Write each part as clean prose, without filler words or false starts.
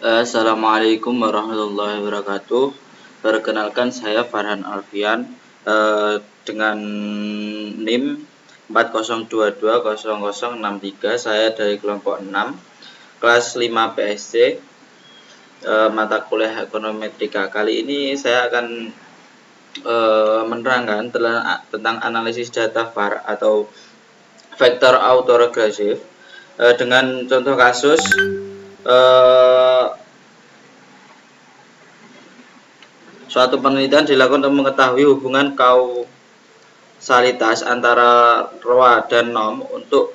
Assalamualaikum warahmatullahi wabarakatuh. Perkenalkan saya Farhan Alfian dengan NIM 40220063. Saya dari kelompok 6 kelas 5 PSC, mata kuliah ekonometrika. Kali ini saya akan menerangkan tentang analisis data VAR atau vector autoregressive dengan contoh kasus suatu penelitian dilakukan untuk mengetahui hubungan kausalitas antara ROA dan NOM untuk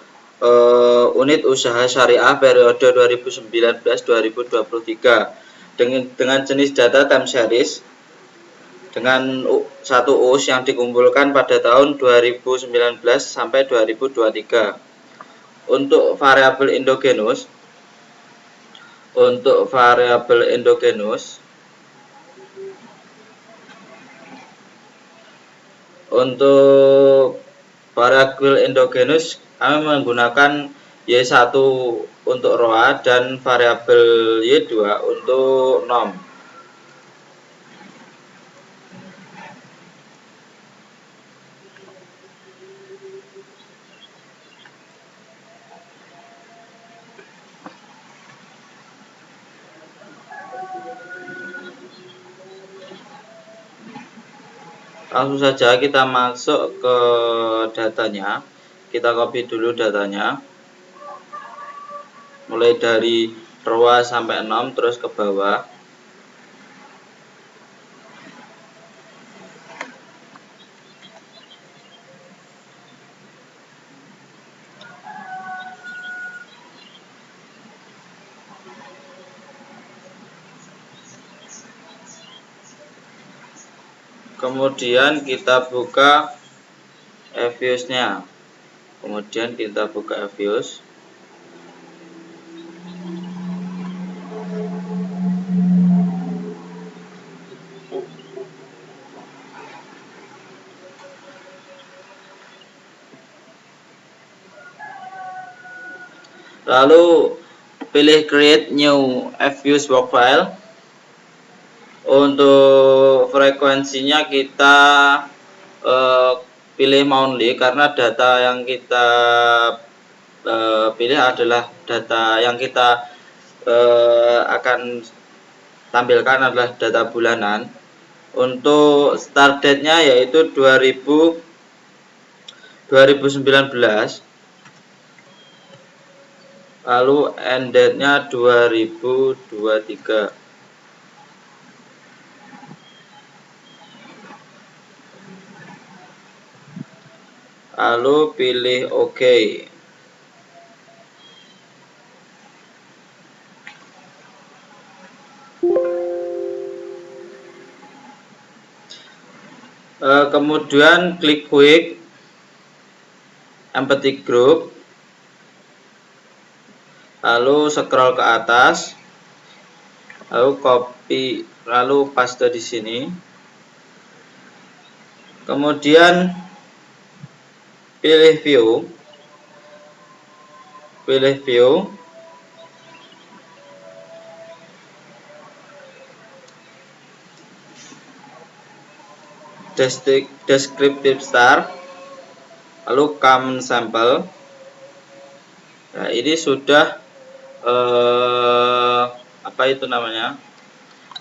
unit usaha syariah periode 2019-2023 dengan jenis data time series dengan satu US yang dikumpulkan pada tahun 2019 sampai 2023. Untuk variabel endogenus Untuk variabel endogenus kami menggunakan Y1 untuk ROA dan variabel Y2 untuk NOM. Langsung saja kita masuk ke datanya. Kita copy dulu datanya, mulai dari ROA sampai NOM terus ke bawah. Kemudian kita buka EViews-nya. Lalu pilih create new EViews work file. Untuk frekuensinya kita pilih monthly karena data yang kita pilih adalah data yang kita akan tampilkan adalah data bulanan. Untuk start date-nya yaitu 2019, lalu end date-nya 2023. Lalu pilih OK. Kemudian klik quick empty group, lalu scroll ke atas, lalu copy, lalu paste di sini. Kemudian pilih view, descriptive star, lalu common sample. Nah, ini sudah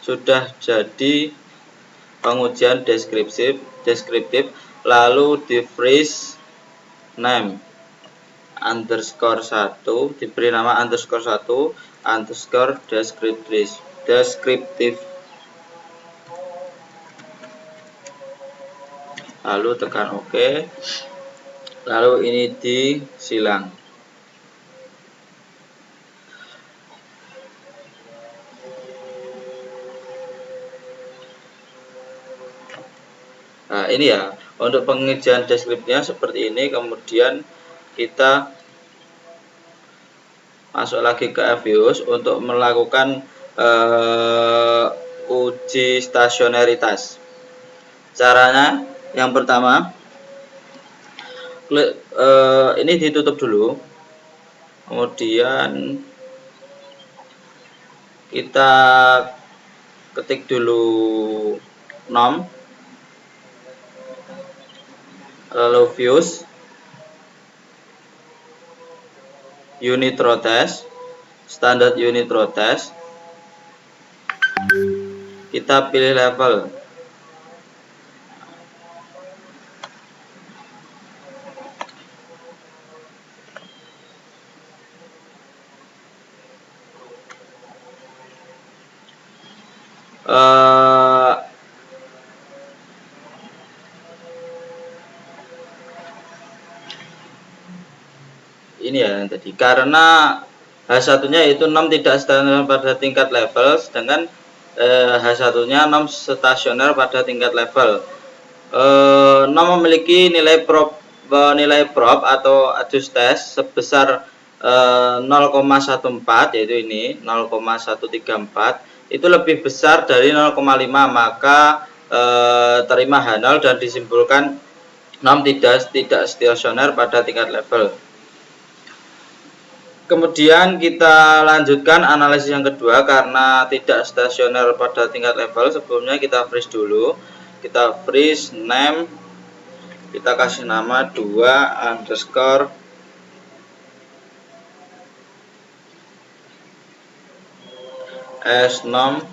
sudah jadi pengujian deskriptif, lalu di freeze name _1, diberi nama _1 deskriptif, lalu tekan OK, lalu ini disilang. Nah, ini ya untuk pengujian deskriptifnya seperti ini. Kemudian kita masuk lagi ke EViews untuk melakukan uji stasionaritas. Caranya yang pertama, ini ditutup dulu, kemudian kita ketik dulu nom, lalu views, unit row test, standard unit row test, kita pilih level. Ini ya yang tadi, karena H1 nya itu nom tidak stasioner pada tingkat level, sedangkan H1 nya nom stasioner pada tingkat level. Nom memiliki nilai prop atau adjust test sebesar 0,14, yaitu ini 0,134, itu lebih besar dari 0,5, maka terima H0 dan disimpulkan nom tidak stasioner pada tingkat level. Kemudian kita lanjutkan analisis yang kedua, karena tidak stasioner pada tingkat level. Sebelumnya kita freeze dulu. Kita freeze name, kita kasih nama 2 underscore s nom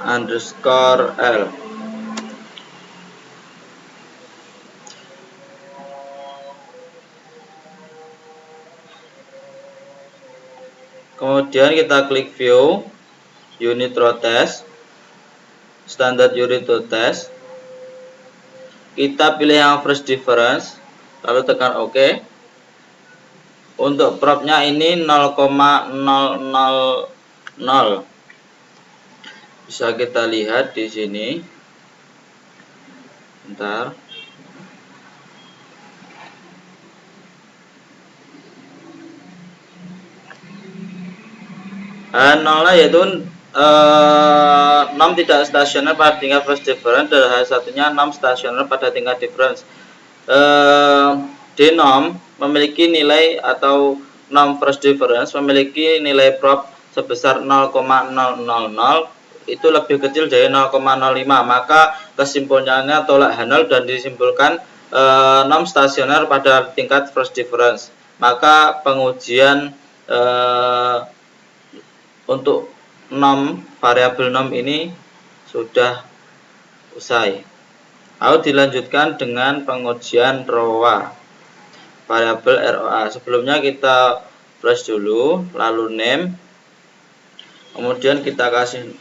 underscore l. Kemudian kita klik view, unit row test, standard unit row test. Kita pilih yang first difference, lalu tekan OK. Untuk propnya ini 0,000. Bisa kita lihat di sini. Bentar. Nolnya yaitu nom tidak stasioner pada tingkat first difference, dan H1-nya nom stasioner pada tingkat difference. Denom memiliki nilai atau nom first difference memiliki nilai prop sebesar 0,000, itu lebih kecil dari 0,05, maka kesimpulannya tolak H0 dan disimpulkan nom stasioner pada tingkat first difference. Maka pengujian untuk nom, variabel nom ini sudah usai. Lalu dilanjutkan dengan pengujian ROA, variabel ROA. Sebelumnya kita flash dulu, lalu name, kemudian kita kasih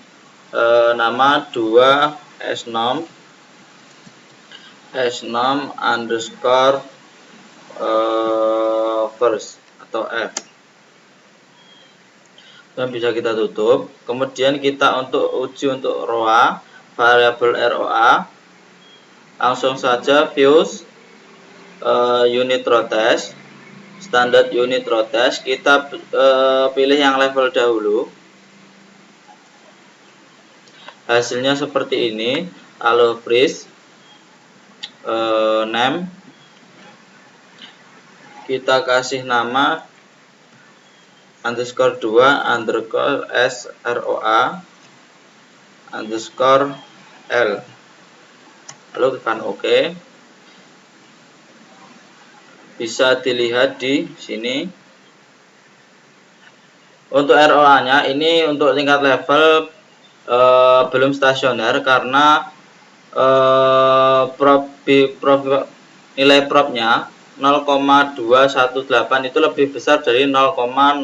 nama 2 snom underscore first atau F, dan bisa kita tutup. Kemudian kita untuk uji untuk ROA, variabel ROA, langsung saja views, unit row test, standard unit row test. Kita pilih yang level dahulu. Hasilnya seperti ini. Lalu freeze, name, kita kasih nama underscore 2 underscore s roa underscore l, lalu tekan OK. Bisa dilihat di sini untuk ROA nya ini untuk tingkat level belum stasioner, karena nilai propnya 0,218 itu lebih besar dari 0,05,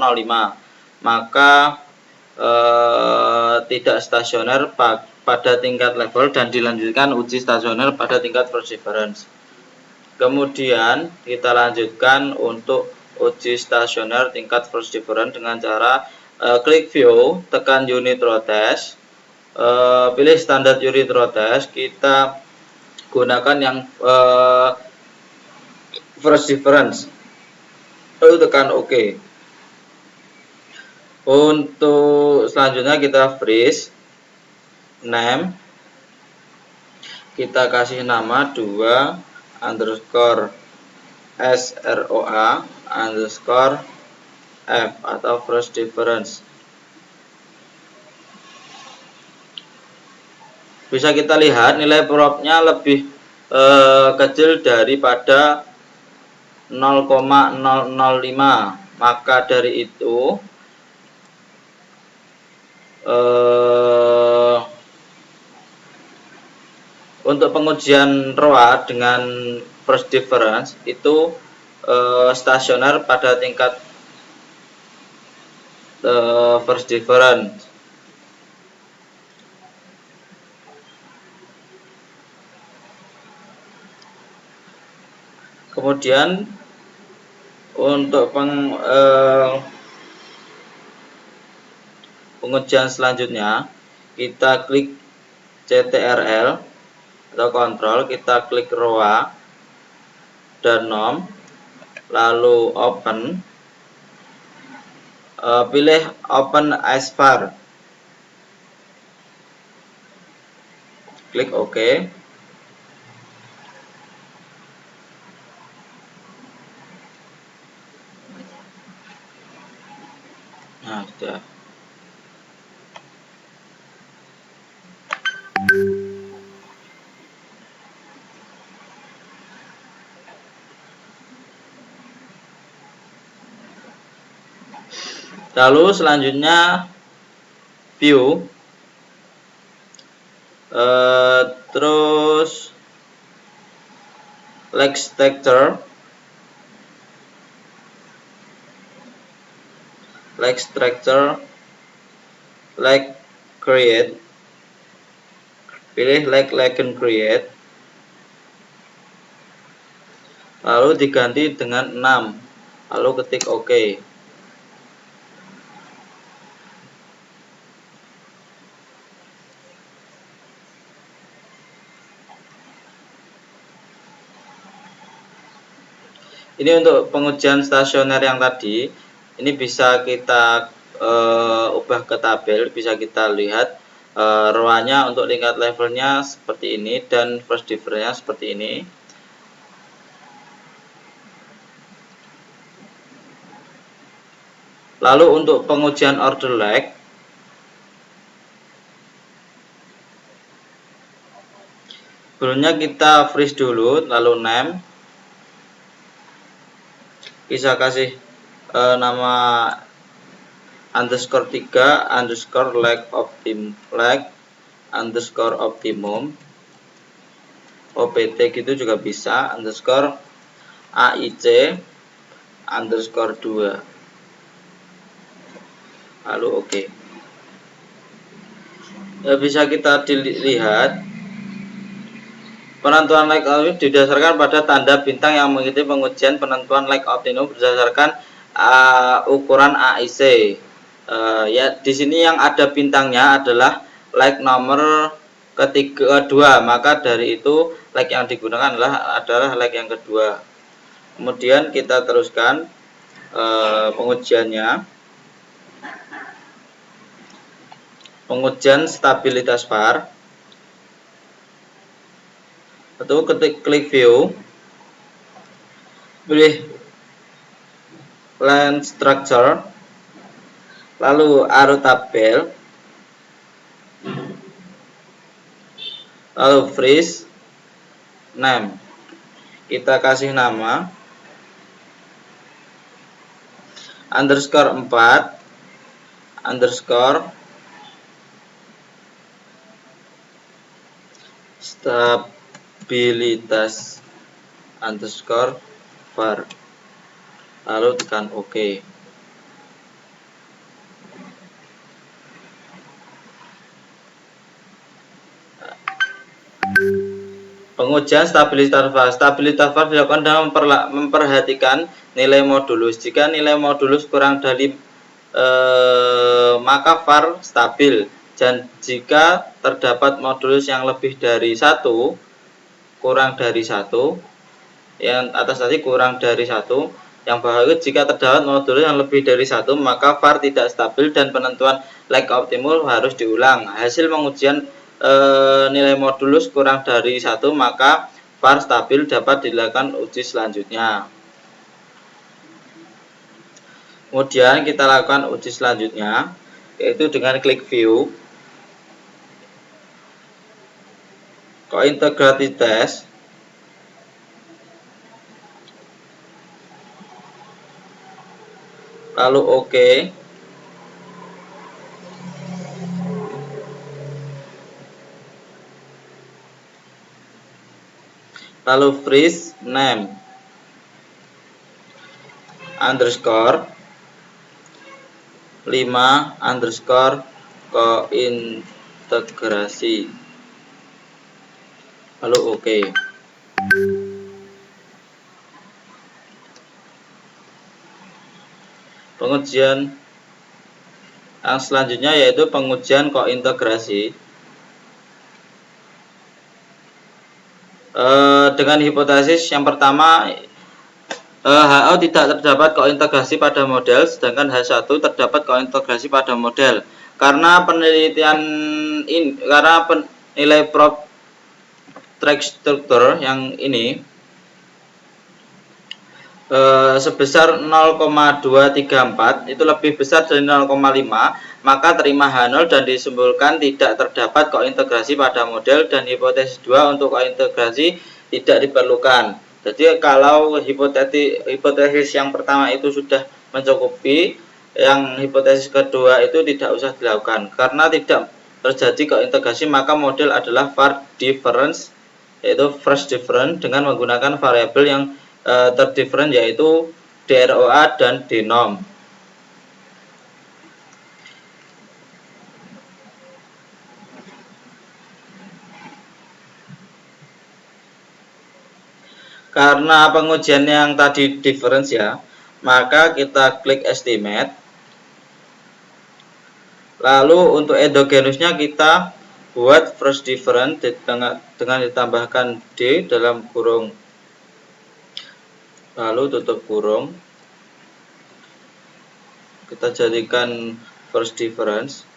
maka tidak stasioner pada tingkat level dan dilanjutkan uji stasioner pada tingkat first difference. Kemudian kita lanjutkan untuk uji stasioner tingkat first difference dengan cara klik view, tekan unit row test, pilih standard unit row test. Kita gunakan yang first difference, lalu tekan OK. Untuk selanjutnya kita freeze, name, kita kasih nama 2 underscore s roa underscore f atau first difference. bisa kita lihat nilai propnya lebih kecil daripada 0,005. Maka dari itu untuk pengujian ROA dengan first difference itu stasioner pada tingkat first difference. Kemudian untuk pengujian selanjutnya kita klik CTRL atau kontrol, kita klik ROA dan NOM, lalu open, pilih open as var, klik OK. Nah, sudah. Lalu selanjutnya view, terus like structure, like create, pilih like and create, lalu diganti dengan 6, lalu ketik OK. Ini untuk pengujian stasioner yang tadi, ini bisa kita ubah ke tabel, bisa kita lihat ROA-nya untuk tingkat levelnya seperti ini dan first difference-nya seperti ini. Lalu untuk pengujian order like, sebelumnya kita freeze dulu, lalu name, bisa kasih nama underscore 3 underscore like underscore optimum, OPT gitu juga bisa, underscore AIC underscore 2, lalu OK. Bisa kita dilihat penentuan like didasarkan pada tanda bintang yang mengikuti pengujian penentuan like optimum berdasarkan ukuran AIC. Ya, di sini yang ada bintangnya adalah like nomor kedua, maka dari itu like yang digunakan adalah like yang kedua. Kemudian kita teruskan pengujiannya. Pengujian stabilitas VAR. Atau klik view, pilih line structure, lalu arrow tabel, lalu freeze name, kita kasih nama underscore 4 underscore stabilitas underscore var, lalu tekan OK. Pengujian stabilitas VAR. Stabilitas VAR dilakukan dengan memperhatikan nilai modulus. Jika nilai modulus kurang dari maka VAR stabil. Dan jika terdapat modulus yang lebih dari 1, kurang dari 1, yang atas tadi kurang dari 1, yang bawah itu jika terdapat modulus yang lebih dari 1, maka VAR tidak stabil dan penentuan like optimum harus diulang. Hasil pengujian nilai modulus kurang dari 1, maka VAR stabil, dapat dilakukan uji selanjutnya. Kemudian kita lakukan uji selanjutnya, yaitu dengan klik view, kointegritas lalu oke. Lalu freeze name underscore 5 underscore kointegrasi lalu oke. Pengujian yang selanjutnya yaitu pengujian kointegrasi dengan hipotesis yang pertama, HO tidak terdapat kointegrasi pada model, sedangkan H1 terdapat kointegrasi pada model. Karena penelitian ini, karena nilai prop track structure yang ini sebesar 0,234 itu lebih besar dari 0,5, maka terima H0 dan disimpulkan tidak terdapat kointegrasi pada model, dan hipotesis 2 untuk kointegrasi tidak diperlukan. Jadi kalau hipotesis yang pertama itu sudah mencukupi, yang hipotesis kedua itu tidak usah dilakukan. Karena tidak terjadi kointegrasi, maka model adalah var difference, yaitu first difference dengan menggunakan variabel yang terdifferent yaitu DROA dan denom. Karena pengujian yang tadi difference ya, maka kita klik estimate. Lalu untuk endogenusnya kita buat first difference dengan ditambahkan D dalam kurung, lalu tutup kurung, kita jadikan first difference,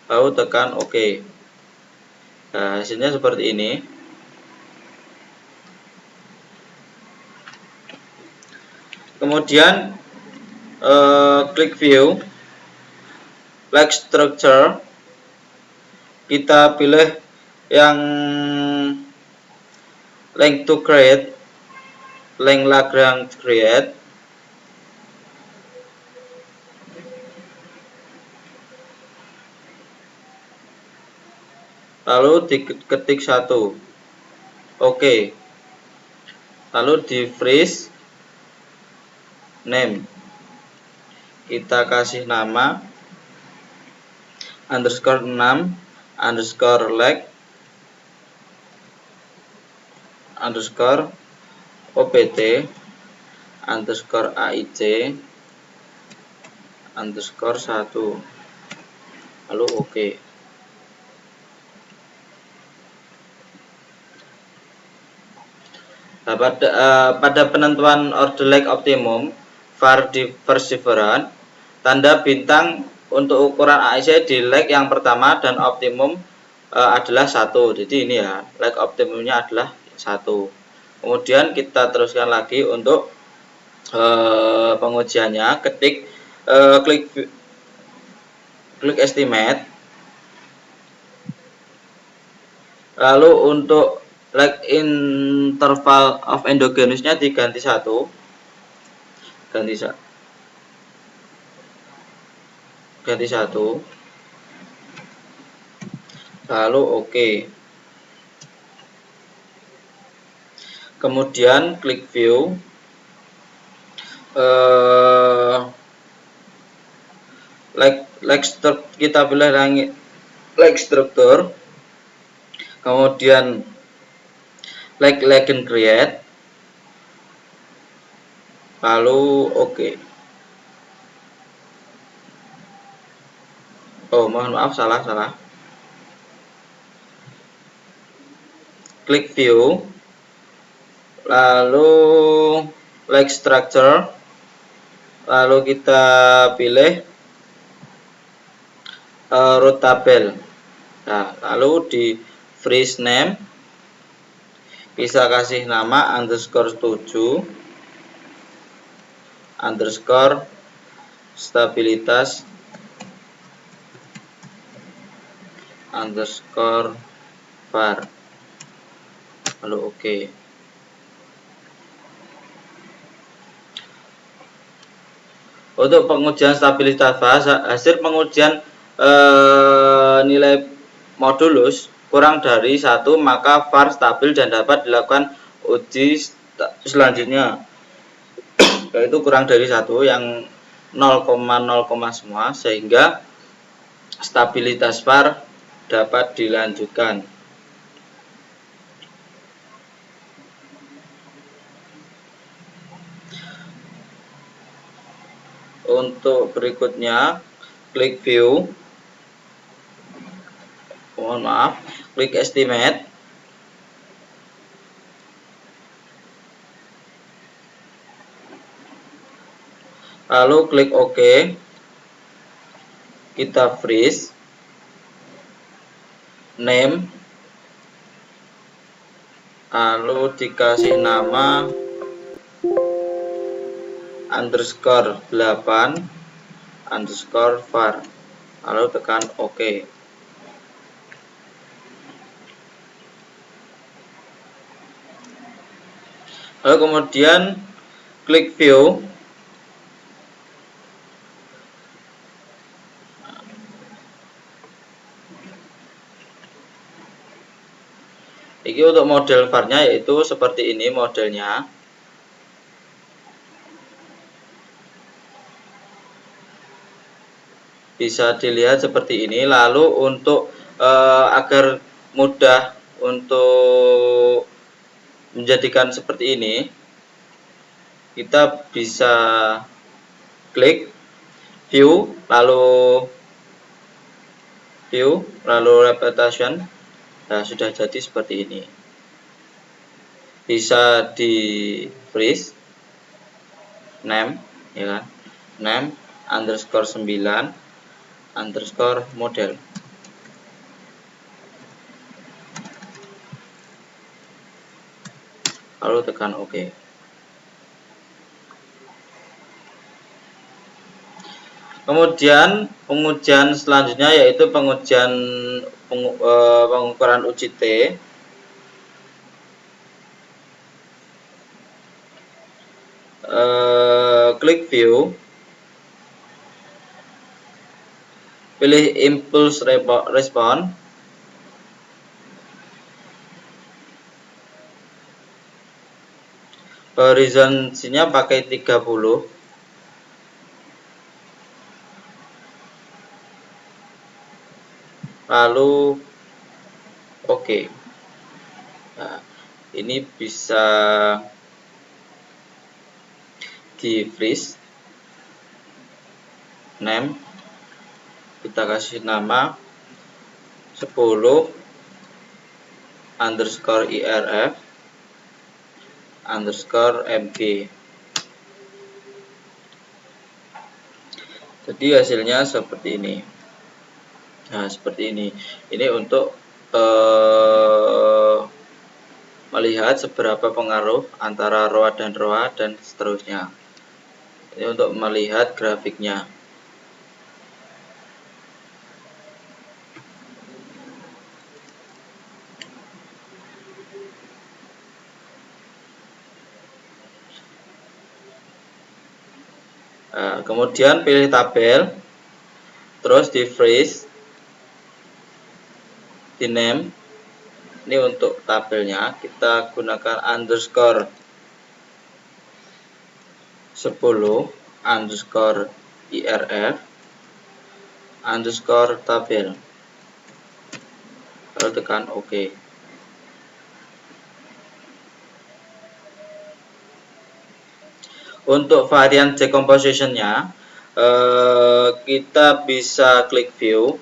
lalu tekan OK. Nah, hasilnya seperti ini. Kemudian klik view, like structure, kita pilih yang length to create, length Lagrange create, lalu diketik 1, oke. Lalu di freeze name, kita kasih nama underscore 6 underscore leg underscore opt underscore aic underscore 1, lalu oke. Nah, pada penentuan order leg optimum var first difference, tanda bintang untuk ukuran AIC di leg yang pertama dan optimum adalah 1. Jadi ini ya, leg optimumnya adalah 1. Kemudian kita teruskan lagi untuk pengujiannya, ketik klik estimate. Lalu untuk leg interval of endogenusnya diganti 1, ganti 1, lalu oke. Kemudian klik view, kita pilih leg structure, kemudian leg Lagrange create, lalu oke. Oh, mohon maaf, salah. Klik view, lalu leg structure, lalu kita pilih root tabel. Nah, lalu di freeze name bisa kasih nama underscore 7 underscore stabilitas underscore var, lalu oke. Untuk pengujian stabilitas var, hasil pengujian nilai modulus kurang dari 1, maka var stabil dan dapat dilakukan uji selanjutnya, yaitu kurang dari 1 yang 0,0, semua, sehingga stabilitas var dapat dilanjutkan. Untuk berikutnya, klik view, klik estimate, lalu klik OK, kita freeze, name, lalu dikasih nama underscore 8 underscore var, lalu tekan OK. Lalu kemudian klik view, ini untuk model var-nya yaitu seperti ini modelnya. Bisa dilihat seperti ini. Lalu untuk agar mudah untuk menjadikan seperti ini, kita bisa klik view, lalu repetition. Nah, sudah jadi seperti ini. Bisa di freeze, name, ya kan? Name underscore 9 underscore model. Lalu tekan OK. Kemudian pengujian selanjutnya yaitu pengujian pengukuran UCT. Klik view, pilih impulse response, horizonsinya pakai 30, lalu oke. Nah, ini bisa di freeze, name, kita kasih nama 10 underscore irf underscore mg. Jadi hasilnya seperti ini. Nah, seperti ini. Ini untuk melihat seberapa pengaruh antara ROA dan seterusnya. Ini untuk melihat grafiknya. Nah, kemudian pilih tabel, terus di freeze, di name. Ini untuk tabelnya kita gunakan underscore 10 underscore irf underscore tabel, lalu tekan OK. Untuk varian decomposition-nya, kita bisa klik view,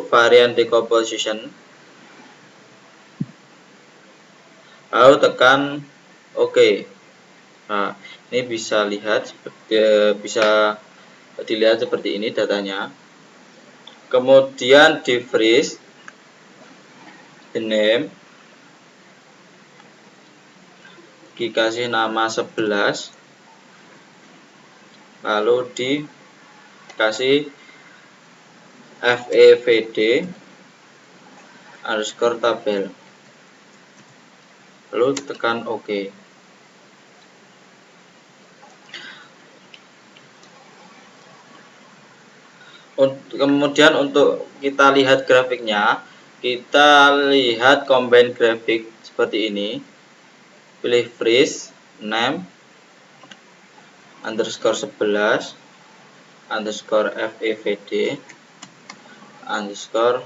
varian decomposition, lalu tekan OK. Nah, ini bisa dilihat seperti ini datanya. Kemudian di freeze, the name, dikasih nama 11, lalu dikasih FEVD underscore tabel, lalu tekan OK. Kemudian untuk kita lihat grafiknya, kita lihat combine grafik seperti ini. Pilih freeze name underscore 11 underscore FEVD underscore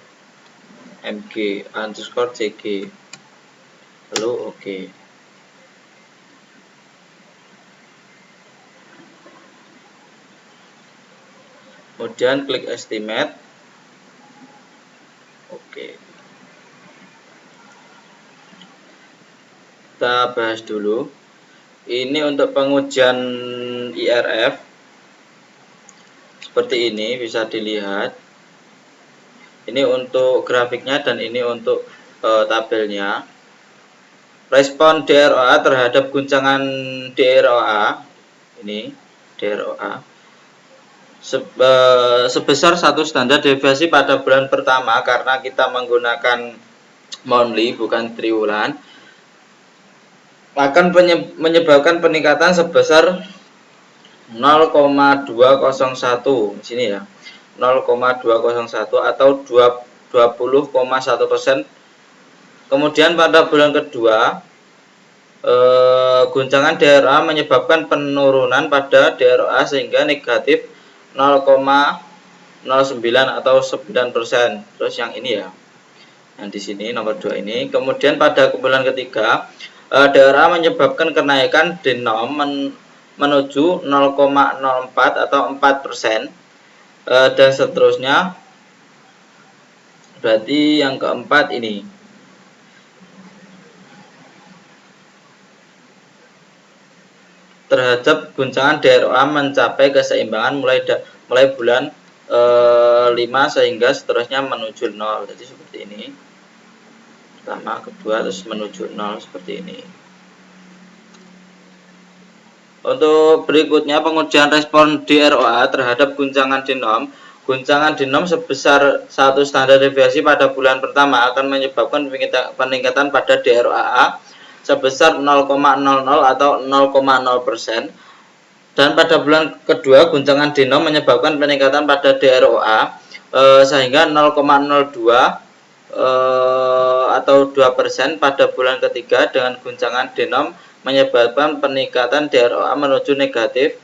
MG underscore CG, lalu OK. Kemudian klik estimate. Oke. Kita bahas dulu. Ini untuk pengujian IRF. Seperti ini bisa dilihat. Ini untuk grafiknya dan ini untuk tabelnya. Respon DROA terhadap guncangan DROA. Ini DROA. Sebesar 1 standar deviasi pada bulan pertama, karena kita menggunakan monthly bukan triwulan, akan menyebabkan peningkatan sebesar 0,201 sini ya, 0,201 atau 20,1%. Kemudian pada bulan kedua, guncangan DRA menyebabkan penurunan pada DRA sehingga negatif 0,09 atau 9%. Terus yang ini ya, yang di sini nomor 2 ini. Kemudian pada bulan ketiga, DRA menyebabkan kenaikan denom menuju 0,04 atau 4%, dan seterusnya. Berarti yang keempat ini. Terhadap guncangan DROA mencapai keseimbangan mulai bulan 5 sehingga seterusnya menuju 0. Jadi seperti ini. Pertama, kedua, terus menuju 0 seperti ini. Untuk berikutnya pengujian respon DROA terhadap guncangan denom. Guncangan denom sebesar 1 standar deviasi pada bulan pertama akan menyebabkan peningkatan pada DROA sebesar 0,00 atau 0,0%, dan pada bulan kedua guncangan denom menyebabkan peningkatan pada DROA sehingga 0,02 atau 2%. Pada bulan ketiga dengan guncangan denom menyebabkan peningkatan DROA menuju negatif,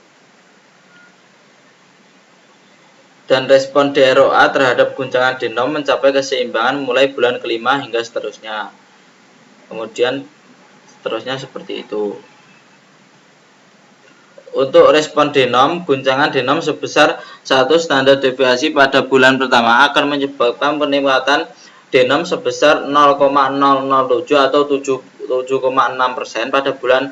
dan respon DROA terhadap guncangan denom mencapai keseimbangan mulai bulan kelima hingga seterusnya. Kemudian seterusnya seperti itu. Untuk respon denom, guncangan denom sebesar 1 standar deviasi pada bulan pertama akan menyebabkan peningkatan denom sebesar 0,007 atau 7,6% pada bulan.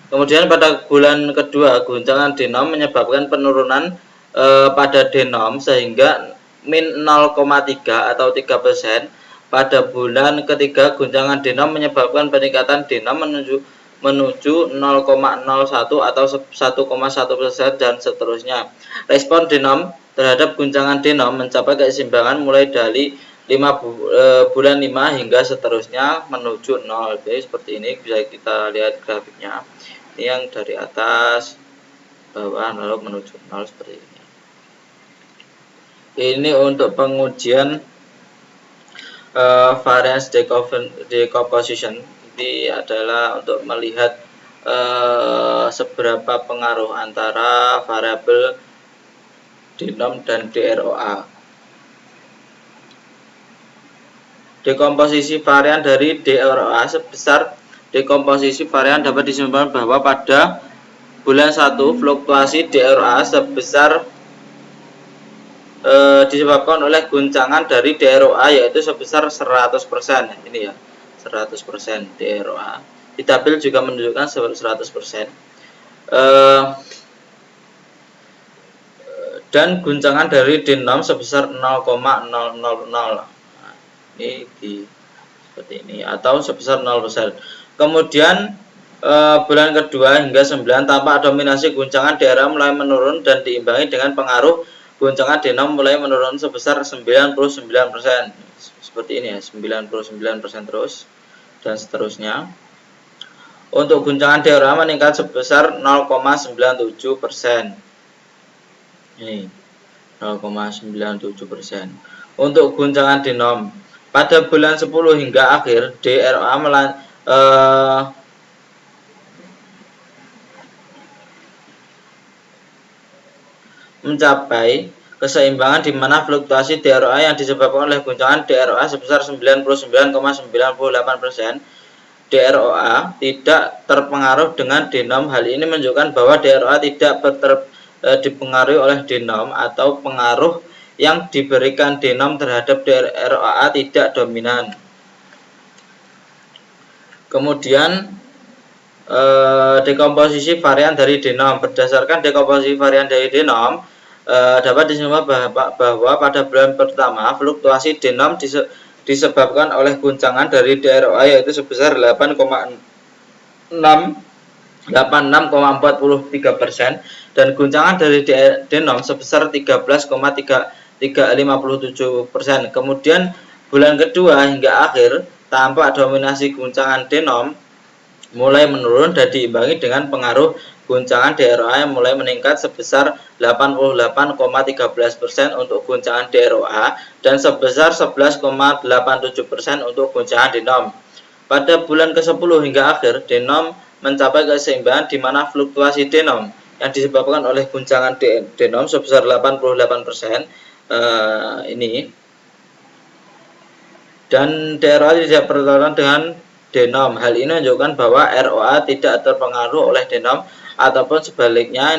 Kemudian pada bulan kedua, guncangan denom menyebabkan penurunan pada denom sehingga min 0,3 atau 3%. Pada bulan ketiga, guncangan denom menyebabkan peningkatan denom menuju 0,01 atau 1,1% dan seterusnya. Respon denom terhadap guncangan denom mencapai keseimbangan mulai dari bulan 5 hingga seterusnya menuju 0. Jadi seperti ini bisa kita lihat grafiknya. Ini yang dari atas bawah lalu menuju 0 seperti ini. Ini untuk pengujian variance decomposition. Ini adalah untuk melihat seberapa pengaruh antara variabel denom dan DROA. Dekomposisi varian dari DROA sebesar dekomposisi varian dapat disimpulkan bahwa pada bulan 1 fluktuasi DROA sebesar disebabkan oleh guncangan dari DROA yaitu sebesar 100%. Ini ya, 100% DROA. Di tabel juga menunjukkan 100%. Dan guncangan dari denom sebesar 0,000. Ini seperti ini atau sebesar 0%. Kemudian bulan kedua hingga 9 tampak dominasi guncangan DROA mulai menurun dan diimbangi dengan pengaruh guncangan denom mulai menurun sebesar 99%. Seperti ini ya, 99% terus dan seterusnya. Untuk guncangan DROA meningkat sebesar 0,97%. Ini 0,97%. Untuk guncangan denom pada bulan 10 hingga akhir, DROA mencapai keseimbangan di mana fluktuasi DROA yang disebabkan oleh guncangan DROA sebesar 99,98%. DROA tidak terpengaruh dengan denom. Hal ini menunjukkan bahwa DROA tidak dipengaruhi oleh denom atau pengaruh yang diberikan denom terhadap DROA tidak dominan. Kemudian dekomposisi varian dari denom. Berdasarkan dekomposisi varian dari denom, dapat disimpulkan bahwa pada bulan pertama fluktuasi denom disebabkan oleh guncangan dari DROA yaitu sebesar 86,43% dan guncangan dari denom sebesar 13,357%. Kemudian bulan kedua hingga akhir tampak dominasi guncangan denom mulai menurun dan diimbangi dengan pengaruh guncangan DROA yang mulai meningkat sebesar 88,13% untuk guncangan DROA dan sebesar 11,87% untuk guncangan denom. Pada bulan ke-10 hingga akhir, denom mencapai keseimbangan di mana fluktuasi denom yang disebabkan oleh guncangan denom sebesar 88% ini dan DROA tidak bertolak dengan denom. Hal ini menunjukkan bahwa ROA tidak terpengaruh oleh denom ataupun sebaliknya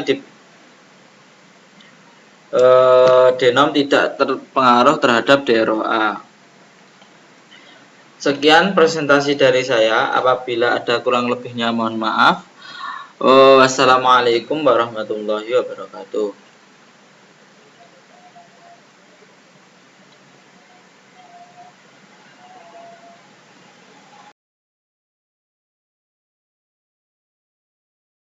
denom tidak terpengaruh terhadap DROA. Sekian presentasi dari saya. Apabila ada kurang lebihnya mohon maaf. Wassalamualaikum warahmatullahi wabarakatuh.